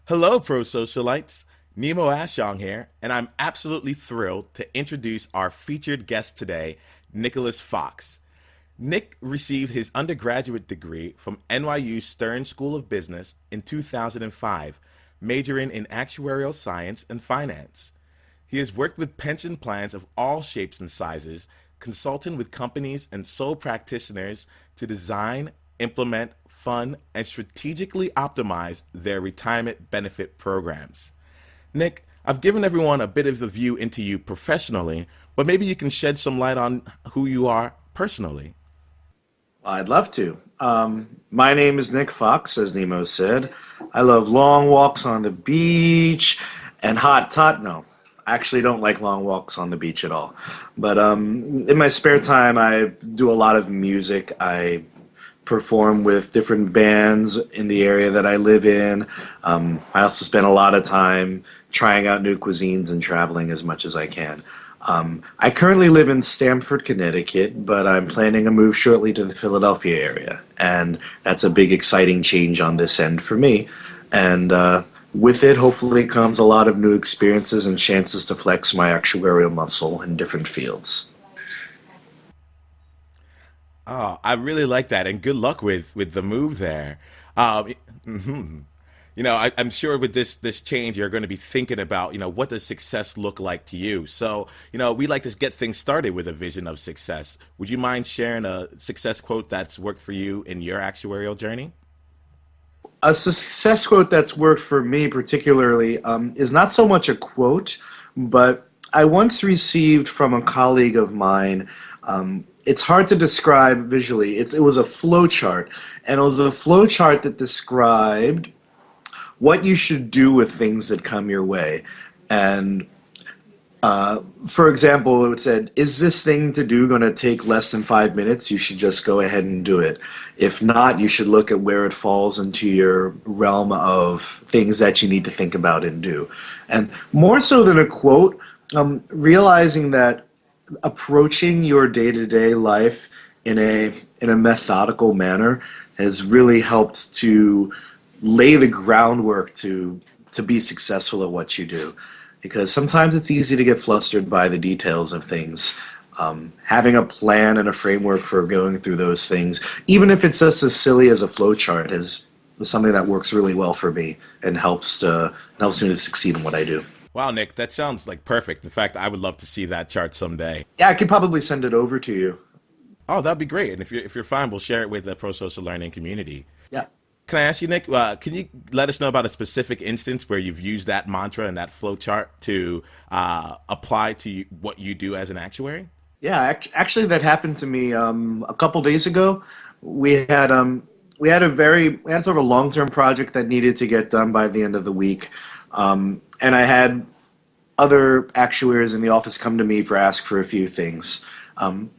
Hello, ProSocialites. Nemo Ashong here, and I'm absolutely thrilled to introduce our featured guest today, Nicholas Fox. Nick received his undergraduate degree from NYU Stern School of Business in 2005, majoring in actuarial science and finance. He has worked with pension plans of all shapes and sizes, consulting with companies and sole practitioners to design, implement, fund, and strategically optimize their retirement benefit programs. Nick, I've given everyone a bit of a view into you professionally, but maybe you can shed some light on who you are personally. I'd love to. My name is Nick Fox, as Nemo said. I love long walks on the beach and hot tot. No, I actually don't like long walks on the beach at all. But in my spare time, I do a lot of music. I perform with different bands in the area that I live in. I also spend a lot of time trying out new cuisines and traveling as much as I can. I currently live in Stamford, Connecticut, but I'm planning a move shortly to the Philadelphia area, and that's a big, exciting change on this end for me. And with it, hopefully, comes a lot of new experiences and chances to flex my actuarial muscle in different fields. Oh, I really like that, and good luck with the move there. Um, mhm. I'm sure with this change, you're going to be thinking about, what does success look like to you? So, we like to get things started with a vision of success. Would you mind sharing a success quote that's worked for you in your actuarial journey? A success quote that's worked for me particularly is not so much a quote, but I once received from a colleague of mine. It's hard to describe visually. It was a flow chart, and it was a flow chart that described what you should do with things that come your way. And for example, it said, is this thing to do going to take less than 5 minutes? You should just go ahead and do it. If not, you should look at where it falls into your realm of things that you need to think about and do. And more so than a quote, realizing that approaching your day-to-day life in a methodical manner has really helped to lay the groundwork to be successful at what you do, because sometimes it's easy to get flustered by the details of things. Having a plan and a framework for going through those things, even if it's just as silly as a flow chart, is something that works really well for me and helps me to succeed in what I do. Wow, Nick, that sounds like perfect. In fact, I would love to see that chart someday. Yeah, I could probably send it over to you. Oh, that'd be great. And if you're fine, we'll share it with the pro social learning community. Yeah. Can I ask you, Nick? Can you let us know about a specific instance where you've used that mantra and that flow chart to apply to what you do as an actuary? Yeah, actually, that happened to me a couple days ago. We had we had sort of a long-term project that needed to get done by the end of the week, and I had other actuaries in the office come to me for ask for a few things.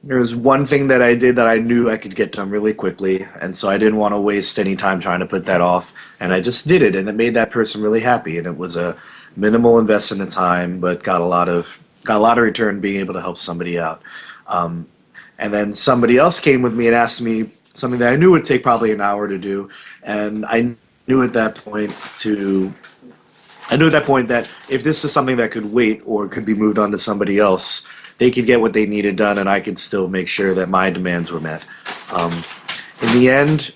There was one thing that I did that I knew I could get done really quickly, and so I didn't want to waste any time trying to put that off, and I just did it, and it made that person really happy, and it was a minimal investment of time, but got a lot of return being able to help somebody out. Um, and then somebody else came with me and asked me something that I knew would take probably an hour to do, and knew at that point to I knew at that point that if this is something that could wait or could be moved on to somebody else, they could get what they needed done, and I could still make sure that my demands were met. Um, in the end,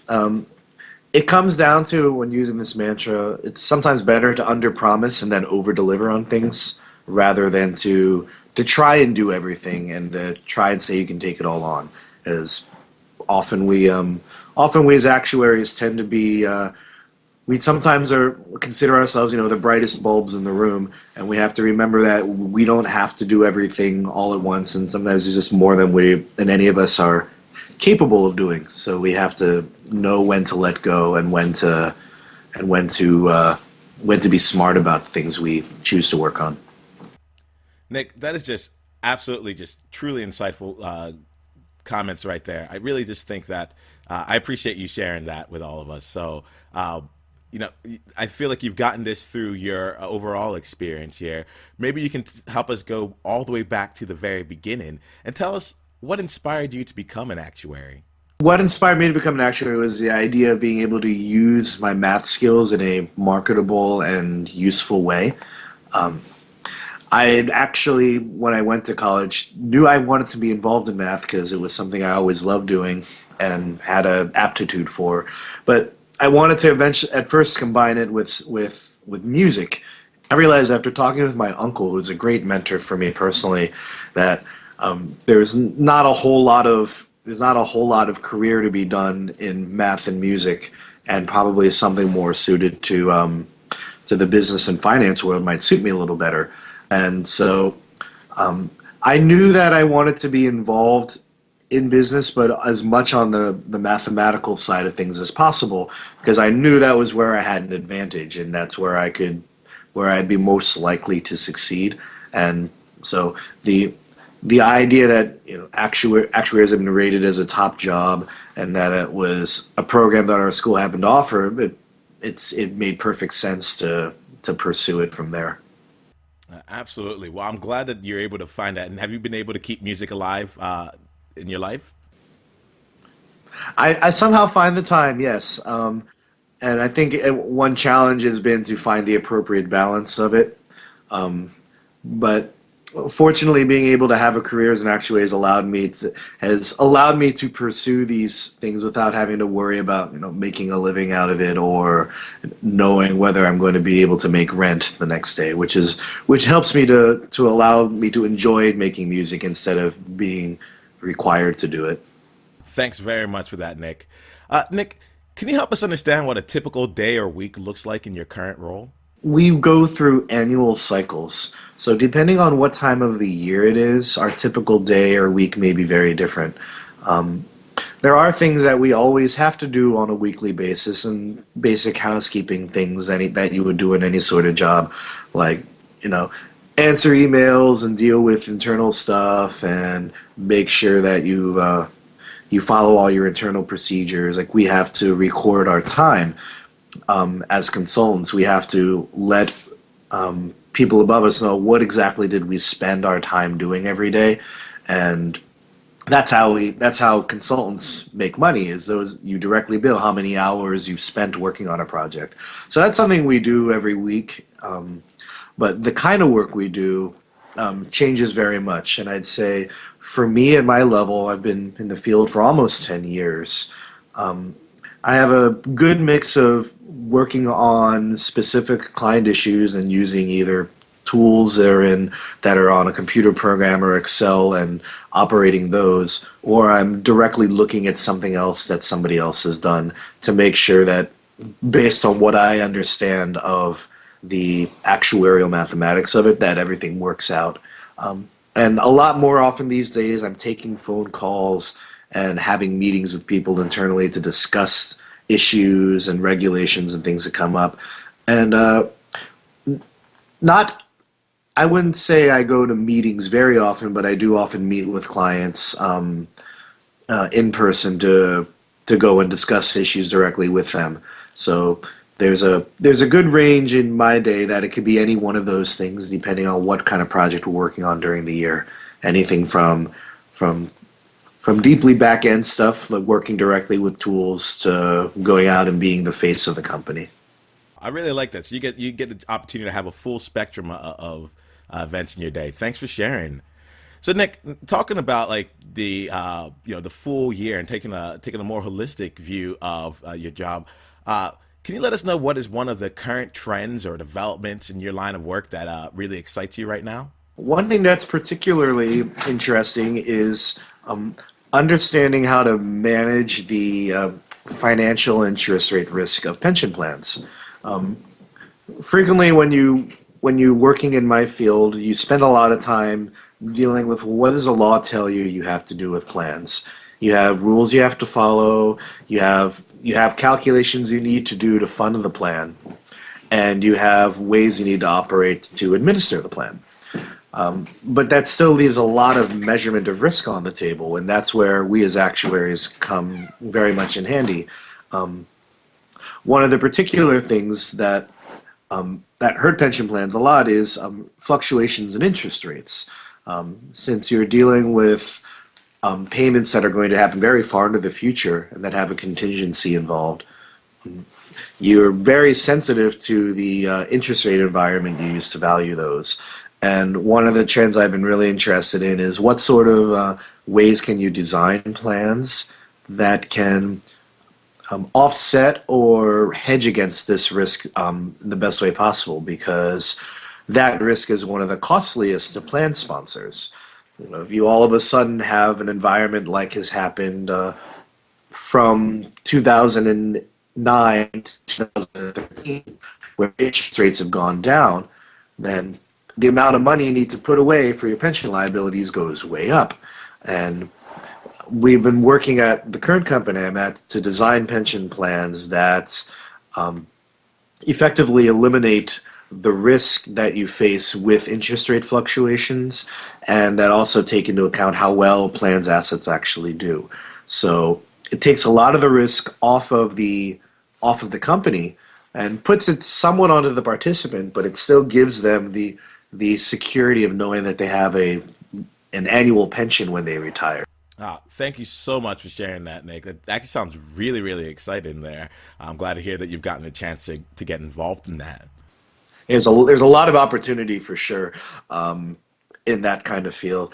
it comes down to, when using this mantra, it's sometimes better to underpromise and then overdeliver on things rather than to try and do everything and try and say you can take it all on. As often we as actuaries tend to be we sometimes are consider ourselves, the brightest bulbs in the room, and we have to remember that we don't have to do everything all at once, and sometimes there's just more than any of us are capable of doing. So we have to know when to let go and when to be smart about the things we choose to work on. Nick, that is just absolutely just truly insightful comments right there. I really just think that I appreciate you sharing that with all of us. So, you know, I feel like you've gotten this through your overall experience here. Maybe you can help us go all the way back to the very beginning and tell us what inspired you to become an actuary. What inspired me to become an actuary was the idea of being able to use my math skills in a marketable and useful way. Um, I had actually, when I went to college, knew I wanted to be involved in math because it was something I always loved doing and had an aptitude for. But I wanted to eventually, at first, combine it with music. I realized after talking with my uncle, who's a great mentor for me personally, that there's not a whole lot of career to be done in math and music, and probably something more suited to the business and finance world might suit me a little better. And so I knew that I wanted to be involved in business, but as much on the mathematical side of things as possible, because I knew that was where I had an advantage, and that's where I'd be most likely to succeed. And so the idea that actuaries have been rated as a top job, and that it was a program that our school happened to offer, it made perfect sense to pursue it from there. Absolutely. Well, I'm glad that you're able to find that. And have you been able to keep music alive in your life? I somehow find the time, yes. And I think one challenge has been to find the appropriate balance of it. Um, but fortunately, being able to have a career as an actuary has allowed me to pursue these things without having to worry about making a living out of it, or knowing whether I'm going to be able to make rent the next day, which helps me to allow me to enjoy making music instead of being required to do it. Thanks very much for that, Nick. Nick, can you help us understand what a typical day or week looks like in your current role? We go through annual cycles. So depending on what time of the year it is, our typical day or week may be very different. Um, there are things that we always have to do on a weekly basis, and basic housekeeping things that you would do in any sort of job, like, you know, answer emails and deal with internal stuff and make sure that you follow all your internal procedures. Like, we have to record our time as consultants. We have to let people above us know what exactly did we spend our time doing every day, and that's how consultants make money. Is those you directly bill how many hours you've spent working on a project. So that's something we do every week. But the kind of work we do changes very much, and I'd say for me at my level, I've been in the field for almost 10 years. Um, I have a good mix of working on specific client issues and using either tools that are on a computer program or Excel and operating those, or I'm directly looking at something else that somebody else has done to make sure that, based on what I understand of the actuarial mathematics of it, that everything works out. And a lot more often these days, I'm taking phone calls and having meetings with people internally to discuss issues and regulations and things that come up. And not, I wouldn't say I go to meetings very often, but I do often meet with clients in person to go and discuss issues directly with them. So there's a good range in my day that it could be any one of those things depending on what kind of project we're working on during the year. Anything from deeply back end stuff, like working directly with tools, to going out and being the face of the company. I really like that. So you get the opportunity to have a full spectrum of events in your day. Thanks for sharing. So Nick, talking about like the the full year and taking a more holistic view of your job, can you let us know what is one of the current trends or developments in your line of work that really excites you right now? One thing that's particularly interesting is understanding how to manage the financial interest rate risk of pension plans. Um, Frequently, when you're working in my field, you spend a lot of time dealing with what does the law tell you have to do with plans. You have rules you have to follow. You have calculations you need to do to fund the plan, and you have ways you need to operate to administer the plan. But that still leaves a lot of measurement of risk on the table, and that's where we as actuaries come very much in handy. Um, One of the particular things that hurt pension plans a lot is fluctuations in interest rates. Since you're dealing with payments that are going to happen very far into the future and that have a contingency involved. You're very sensitive to the interest rate environment you use to value those. And one of the trends I've been really interested in is what sort of ways can you design plans that can offset or hedge against this risk in the best way possible, because that risk is one of the costliest to plan sponsors. You know, if you all of a sudden have an environment like has happened from 2009 to 2013, where interest rates have gone down, then the amount of money you need to put away for your pension liabilities goes way up. And we've been working at the current company I'm at to design pension plans that effectively eliminate the risk that you face with interest rate fluctuations, and that also take into account how well plans assets actually do. So it takes a lot of the risk off of the company and puts it somewhat onto the participant, but it still gives them the security of knowing that they have an annual pension when they retire. Thank you so much for sharing that, Nick. That actually sounds really, really exciting there. I'm glad to hear that you've gotten a chance to get involved in that. There's a lot of opportunity for sure in that kind of field.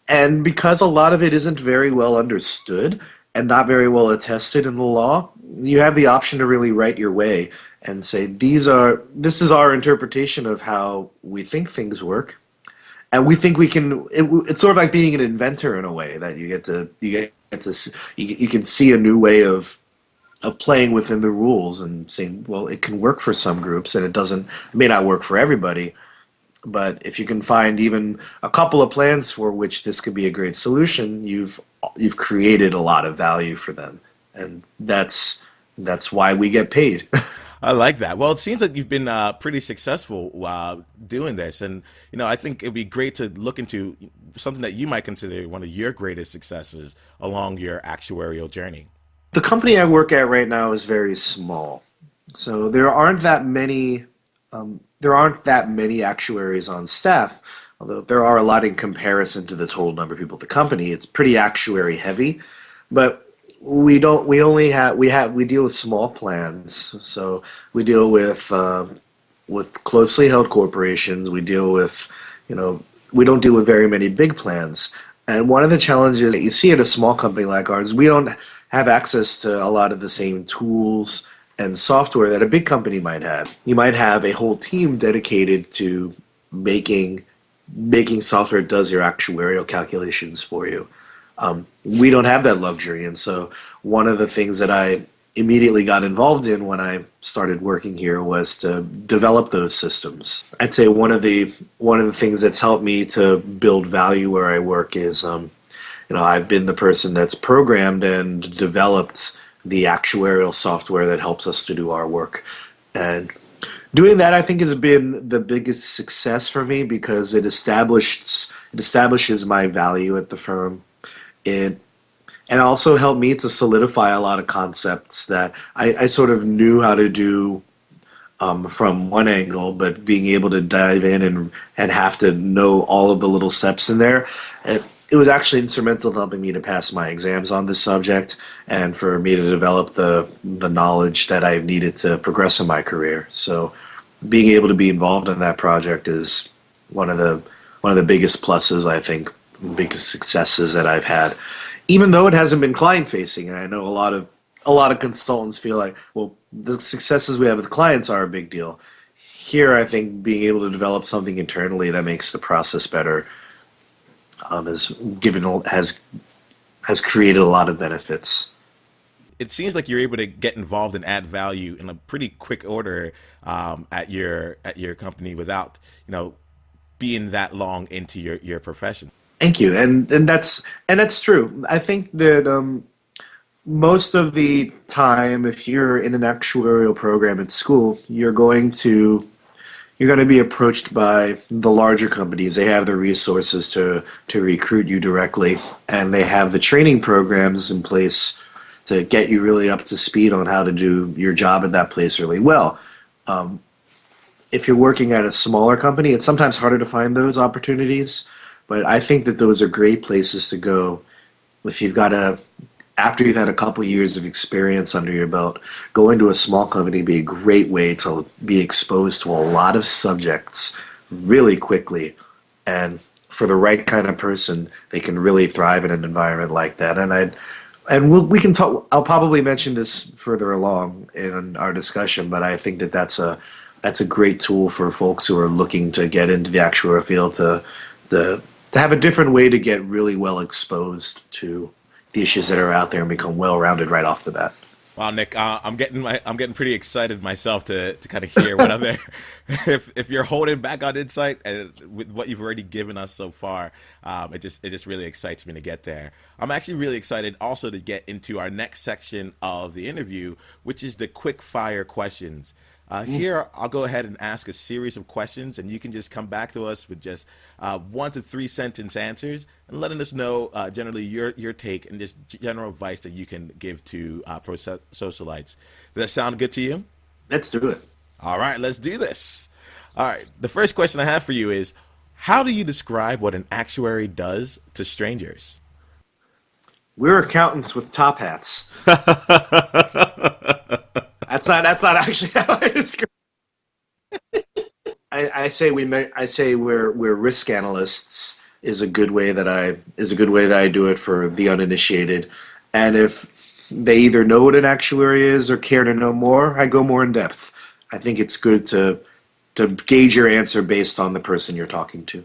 And because a lot of it isn't very well understood and not very well attested in the law, you have the option to really write your way and say, this is our interpretation of how we think things work. And we think we can. It's sort of like being an inventor in a way, that you can see a new way of playing within the rules and saying, well, it can work for some groups and it may not work for everybody. But if you can find even a couple of plans for which this could be a great solution, you've created a lot of value for them, and that's why we get paid. I like that. Well, it seems that you've been pretty successful while doing this, and I think it'd be great to look into something that you might consider one of your greatest successes along your actuarial journey. The company I work at right now is very small, so there aren't that many actuaries on staff. Although there are a lot in comparison to the total number of people at the company. It's pretty actuary heavy, but we deal with small plans. So we deal with closely held corporations. We deal with, we don't deal with very many big plans. And one of the challenges that you see at a small company like ours, we don't have access to a lot of the same tools and software that a big company might have. You might have a whole team dedicated to making software that does your actuarial calculations for you. We don't have that luxury, and so one of the things that I immediately got involved in when I started working here was to develop those systems. I'd say one of the things that's helped me to build value where I work is, I've been the person that's programmed and developed the actuarial software that helps us to do our work. And doing that, I think, has been the biggest success for me because it establishes my value at the firm. And also helped me to solidify a lot of concepts that I sort of knew how to do from one angle, but being able to dive in and have to know all of the little steps in there, it was actually instrumental in helping me to pass my exams on this subject and for me to develop the knowledge that I needed to progress in my career. So being able to be involved in that project is one of the biggest pluses, I think, biggest successes that I've had, even though it hasn't been client facing. And I know a lot of consultants feel like, well, the successes we have with clients are a big deal. Here, I think being able to develop something internally that makes the process better has created a lot of benefits. It seems like you're able to get involved and add value in a pretty quick order at your company without being that long into your profession. Thank you, and that's true. I think that most of the time, if you're in an actuarial program at school, you're going to be approached by the larger companies. They have the resources to recruit you directly, and they have the training programs in place to get you really up to speed on how to do your job at that place really well. If you're working at a smaller company, it's sometimes harder to find those opportunities. But I think that those are great places to go if you've got a after you've had a couple years of experience under your belt. Going to a small company be a great way to be exposed to a lot of subjects really quickly, and for the right kind of person, they can really thrive in an environment like that. We can talk. I'll probably mention this further along in our discussion, but I think that that's a great tool for folks who are looking to get into the actuarial field to to have a different way to get really well exposed to the issues that are out there and become well rounded right off the bat. Wow, Nick, I'm getting pretty excited myself to kind of hear what other if you're holding back on insight and with what you've already given us so far, it just really excites me to get there. I'm actually really excited also to get into our next section of the interview, which is the quick fire questions. Here, I'll go ahead and ask a series of questions, and you can just come back to us with just 1 to 3 sentence answers and letting us know generally your take and just general advice that you can give to pro-socialites. Does that sound good to you? Let's do it. All right, let's do this. All right, the first question I have for you is, how do you describe what an actuary does to strangers? We're accountants with top hats. That's not actually how I describe. I say we're risk analysts is a good way that I do it for the uninitiated, and if they either know what an actuary is or care to know more, I go more in depth. I think it's good to gauge your answer based on the person you're talking to.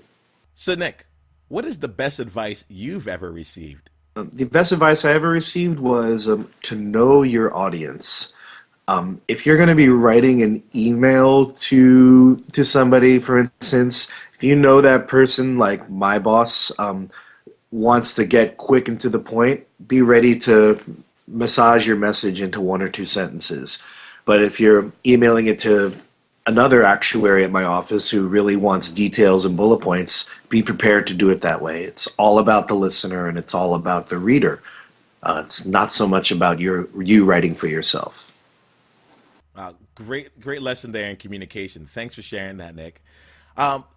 So, Nick, what is the best advice you've ever received? The best advice I ever received was to know your audience. If you're going to be writing an email to somebody, for instance, if you know that person, like my boss, wants to get quick and to the point, be ready to massage your message into 1 or 2 sentences. But if you're emailing it to another actuary at my office who really wants details and bullet points, be prepared to do it that way. It's all about the listener and it's all about the reader. It's not so much about you writing for yourself. Great lesson there in communication. Thanks for sharing that, Nick.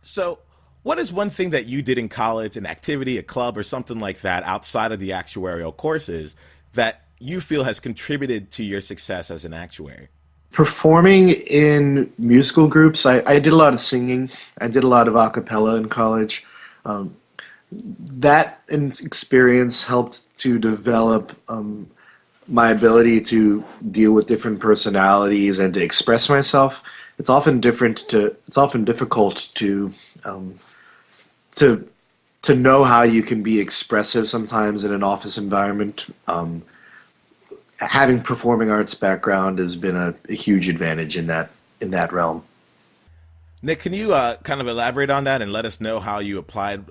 So what is one thing that you did in college, an activity, a club, or something like that outside of the actuarial courses that you feel has contributed to your success as an actuary? Performing in musical groups, I did a lot of singing. I did a lot of a cappella in college. That experience helped to develop my ability to deal with different personalities and to express myself. It's often difficult to know how you can be expressive sometimes in an office environment. Having performing arts background has been a huge advantage in that realm. Nick, can you kind of elaborate on that and let us know how you applied,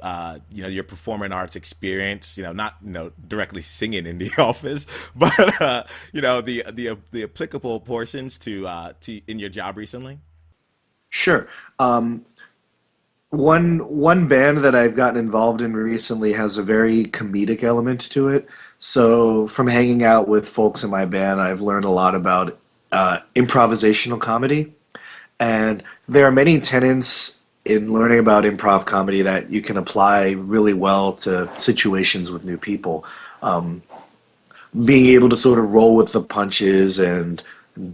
your performing arts experience? Not directly singing in the office, but the applicable portions to in your job recently. Sure. One band that I've gotten involved in recently has a very comedic element to it. So from hanging out with folks in my band, I've learned a lot about improvisational comedy. And there are many tenets in learning about improv comedy that you can apply really well to situations with new people. Being able to sort of roll with the punches and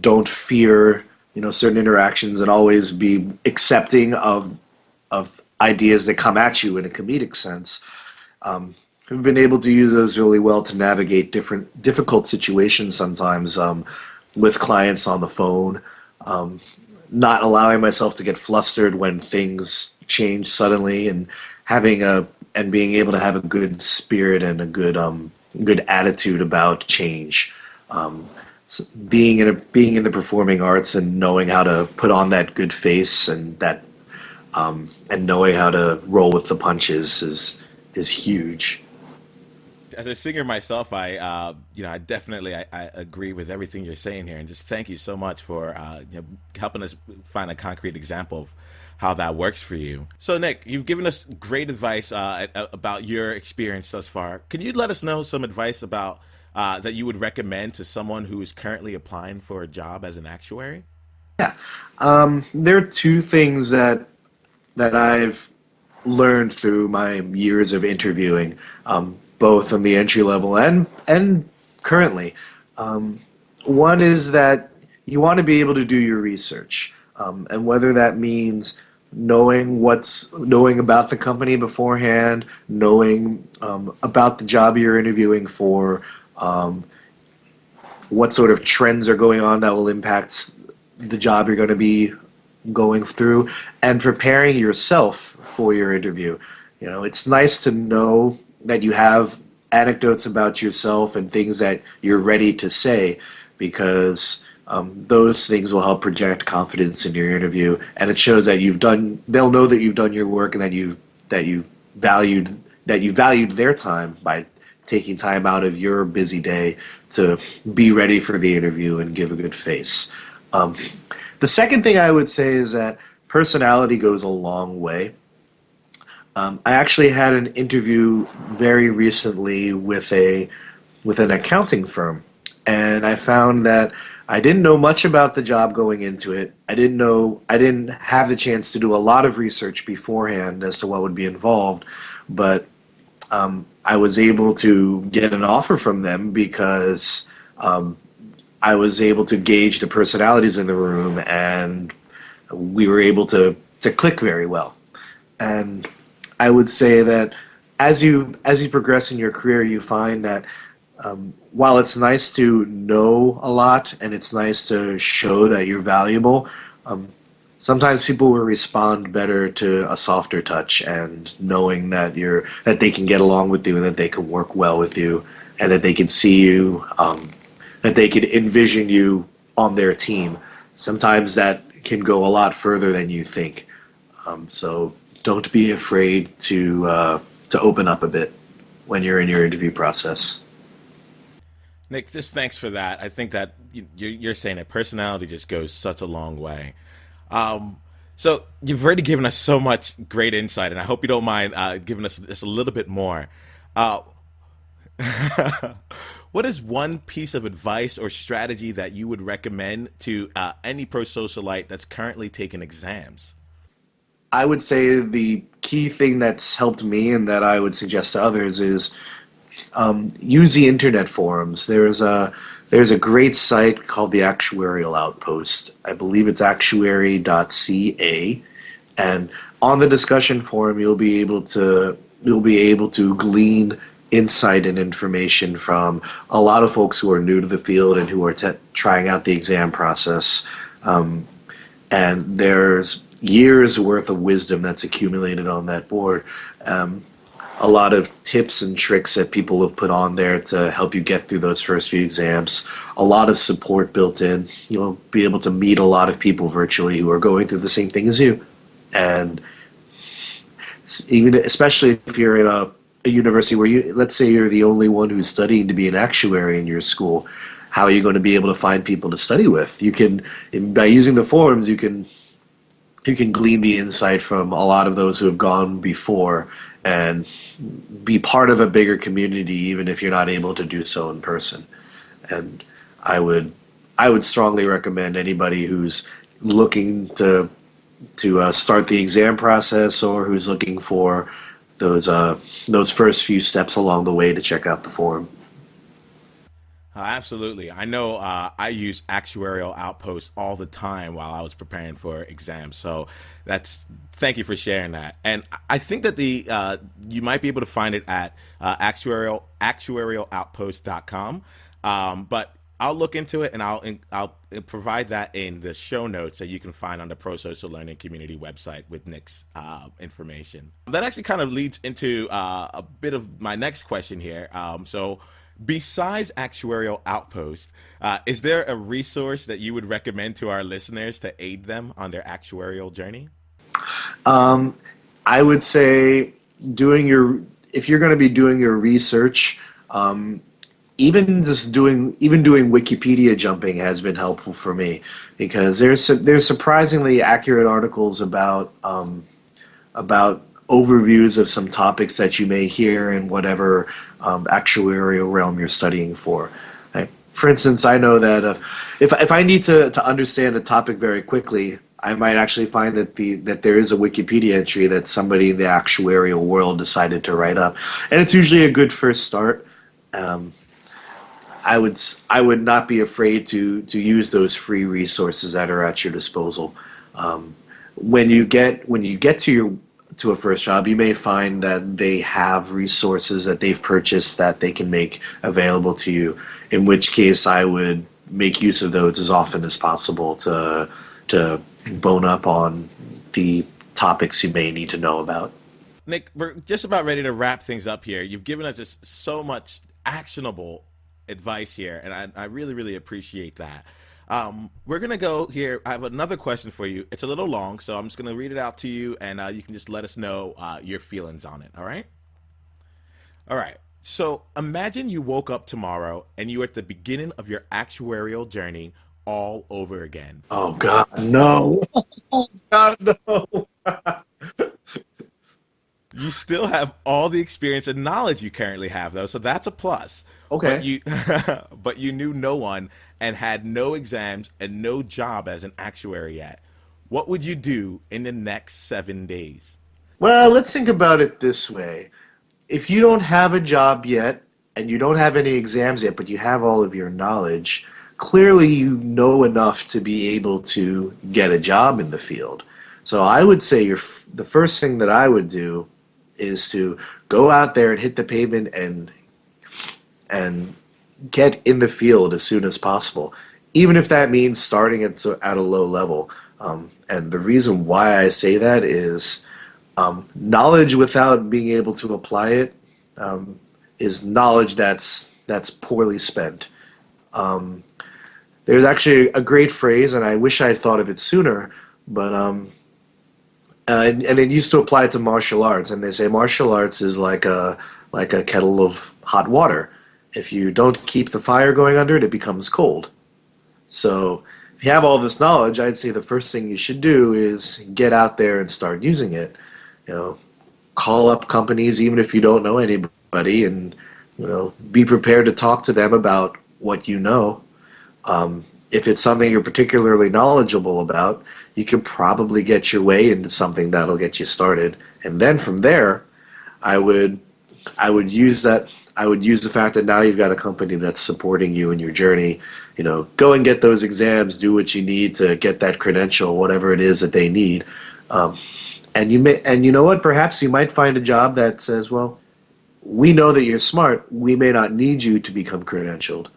don't fear, certain interactions, and always be accepting of ideas that come at you in a comedic sense. I've been able to use those really well to navigate difficult situations sometimes with clients on the phone. Not allowing myself to get flustered when things change suddenly, and being able to have a good spirit and a good attitude about change. So being in the performing arts and knowing how to put on that good face and knowing how to roll with the punches is huge. As a singer myself, I definitely I agree with everything you're saying here, and just thank you so much for helping us find a concrete example of how that works for you. So, Nick, you've given us great advice about your experience thus far. Can you let us know some advice about that you would recommend to someone who is currently applying for a job as an actuary? Yeah, there are 2 things that I've learned through my years of interviewing, both on the entry level and currently. Um, One is that you want to be able to do your research, and whether that means knowing about the company beforehand, knowing about the job you're interviewing for, what sort of trends are going on that will impact the job you're going to be going through, and preparing yourself for your interview. You know, it's nice to know that you have anecdotes about yourself and things that you're ready to say, because those things will help project confidence in your interview, and it shows that they'll know that you've done your work, and that you valued their time by taking time out of your busy day to be ready for the interview and give a good face. Um, the second thing I would say is that personality goes a long way. I actually had an interview very recently with an accounting firm, and I found that I didn't know much about the job going into it. I didn't have the chance to do a lot of research beforehand as to what would be involved, but I was able to get an offer from them because I was able to gauge the personalities in the room, and we were able to click very well. And I would say that as you progress in your career, you find that while it's nice to know a lot and it's nice to show that you're valuable, sometimes people will respond better to a softer touch and knowing that they can get along with you and that they can work well with you and that they can see you, that they can envision you on their team. Sometimes that can go a lot further than you think. So don't be afraid to open up a bit when you're in your interview process. Nick, just thanks for that. I think that you're saying that personality just goes such a long way. So you've already given us so much great insight, and I hope you don't mind giving us just a little bit more. Uh, what is one piece of advice or strategy that you would recommend to any pro-socialite that's currently taking exams? I would say the key thing that's helped me and that I would suggest to others is use the internet forums. There's a great site called the Actuarial Outpost. I believe it's actuary.ca, and on the discussion forum you'll be able to glean insight and information from a lot of folks who are new to the field and who are trying out the exam process. And there's years worth of wisdom that's accumulated on that board. A lot of tips and tricks that people have put on there to help you get through those first few exams. A lot of support built in. You'll be able to meet a lot of people virtually who are going through the same thing as you. And especially if you're in a university where let's say you're the only one who's studying to be an actuary in your school, how are you going to be able to find people to study with? By using the forums, you can glean the insight from a lot of those who have gone before and be part of a bigger community, even if you're not able to do so in person. And I would strongly recommend anybody who's looking to start the exam process or who's looking for those first few steps along the way to check out the forum. Absolutely. I know I use Actuarial Outpost all the time while I was preparing for exams. So thank you for sharing that. And I think that you might be able to find it at actuarialoutpost.com. But I'll look into it and I'll provide that in the show notes that you can find on the ProSocial Learning Community website with Nick's information. That actually kind of leads into a bit of my next question here. So besides Actuarial Outpost, is there a resource that you would recommend to our listeners to aid them on their actuarial journey? I would say if you're going to be doing your research, even doing Wikipedia jumping has been helpful for me, because there's surprisingly accurate articles about overviews of some topics that you may hear in whatever actuarial realm you're studying for. For instance, I know that if I need to understand a topic very quickly, I might actually find that there is a Wikipedia entry that somebody in the actuarial world decided to write up, and it's usually a good first start. Um, I would not be afraid to use those free resources that are at your disposal. Um, when you get to a first job, you may find that they have resources that they've purchased that they can make available to you. In which case, I would make use of those as often as possible to bone up on the topics you may need to know about. Nick, we're just about ready to wrap things up here. You've given us just so much actionable advice here, and I really, really appreciate that. We're going to go here. I have another question for you. It's a little long, so I'm just going to read it out to you, and you can just let us know your feelings on it, all right? All right. So imagine you woke up tomorrow, and you're at the beginning of your actuarial journey all over again. Oh God, no! Oh God, no! You still have all the experience and knowledge you currently have, though, so that's a plus. But Okay. you, but you knew no one and had no exams and no job as an actuary yet. What would you do in the next 7 days? Well, let's think about it this way. If you don't have a job yet and you don't have any exams yet, but you have all of your knowledge, clearly you know enough to be able to get a job in the field. So I would say the first thing that I would do is to go out there and hit the pavement and get in the field as soon as possible, even if that means starting at a low level. And the reason why I say that is knowledge without being able to apply it is knowledge that's poorly spent. Um, there's actually a great phrase, and I wish I had thought of it sooner, but and it used to apply to martial arts, and they say martial arts is like a kettle of hot water. If you don't keep the fire going under it, it becomes cold. So if you have all this knowledge, I'd say the first thing you should do is get out there and start using it. You know, call up companies even if you don't know anybody, and be prepared to talk to them about what you know. If it's something you're particularly knowledgeable about, you can probably get your way into something that'll get you started. And then from there, I would I would use that. I would use the fact that now you've got a company that's supporting you in your journey. Go and get those exams, do what you need to get that credential, whatever it is that they need. Um, and you know what? Perhaps you might find a job that says, well, we know that you're smart. We may not need you to become credentialed.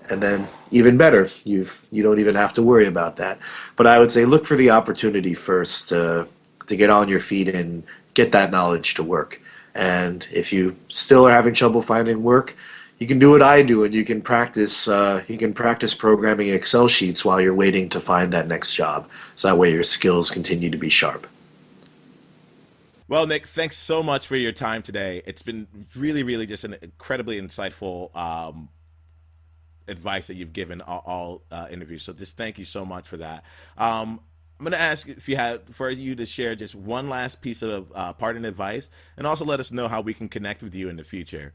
And then even better, you don't even have to worry about that. But I would say look for the opportunity first to get on your feet and get that knowledge to work. And if you still are having trouble finding work, you can do what I do, and you can practice. You can practice programming Excel sheets while you're waiting to find that next job. So that way your skills continue to be sharp. Well, Nick, thanks so much for your time today. It's been really, really just an incredibly insightful advice that you've given all interviews. So just thank you so much for that. I'm going to ask if you had for you to share just one last piece of parting advice, and also let us know how we can connect with you in the future.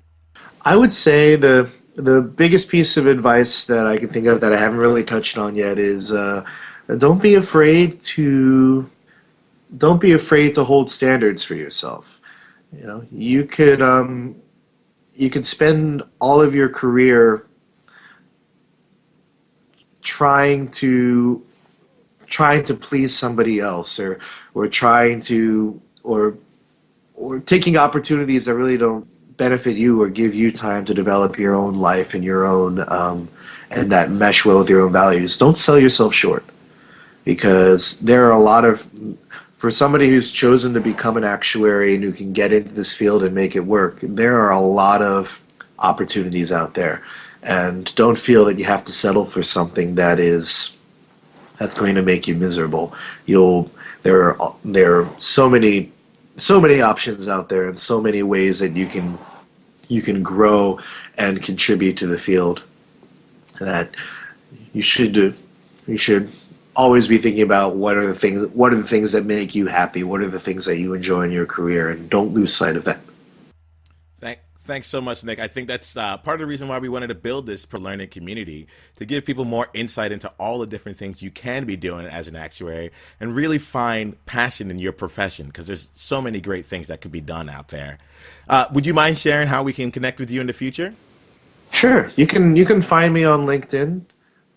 I would say the biggest piece of advice that I can think of that I haven't really touched on yet is don't be afraid to don't be afraid to hold standards for yourself. You could spend all of your career trying to please somebody else, or trying to or taking opportunities that really don't benefit you or give you time to develop your own life and your own and that mesh well with your own values. Don't sell yourself short, because there are a lot of for somebody who's chosen to become an actuary and who can get into this field and make it work, there are a lot of opportunities out there. And don't feel that you have to settle for something that's going to make you miserable. There are so many options out there, and so many ways that you can grow and contribute to the field, that you should do. You should always be thinking about what are the things that make you happy, what are the things that you enjoy in your career, and don't lose sight of that. Thanks so much, Nick. I think that's part of the reason why we wanted to build this pro learning community, to give people more insight into all the different things you can be doing as an actuary and really find passion in your profession, because there's so many great things that could be done out there. Would you mind sharing how we can connect with you in the future? Sure. You can find me on LinkedIn.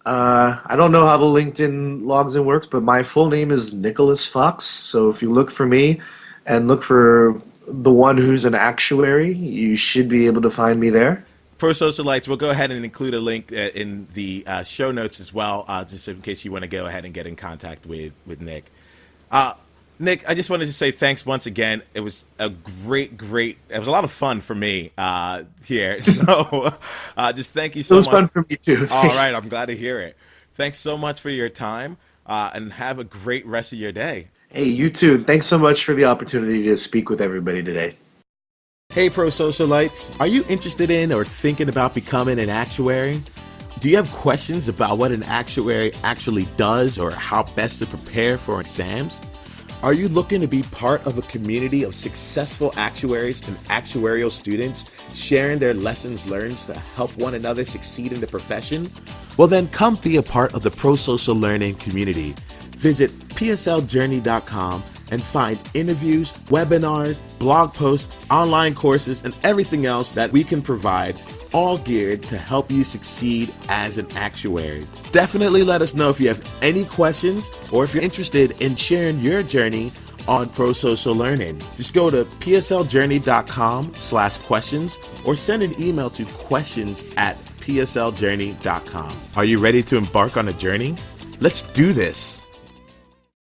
I don't know how the LinkedIn logs in works, but my full name is Nicholas Fox. So if you look for me and look for the one who's an actuary, you should be able to find me there. ProSocialites, we'll go ahead and include a link in the show notes as well, just in case you want to go ahead and get in contact with Nick. Nick, I just wanted to say thanks once again. It was a great, it was a lot of fun for me here. So just thank you so much. It was fun for me too. All right, I'm glad to hear it. Thanks so much for your time, and have a great rest of your day. Hey, you too. Thanks so much for the opportunity to speak with everybody today. Hey, ProSocialites, are you interested in or thinking about becoming an actuary? Do you have questions about what an actuary actually does or how best to prepare for exams? Are you looking to be part of a community of successful actuaries and actuarial students sharing their lessons learned to help one another succeed in the profession? Well, then come be a part of the ProSocial Learning community. Visit psljourney.com and find interviews, webinars, blog posts, online courses, and everything else that we can provide, all geared to help you succeed as an actuary. Definitely let us know if you have any questions or if you're interested in sharing your journey on ProSocial Learning. Just go to psljourney.com/questions or send an email to questions@psljourney.com. Are you ready to embark on a journey? Let's do this.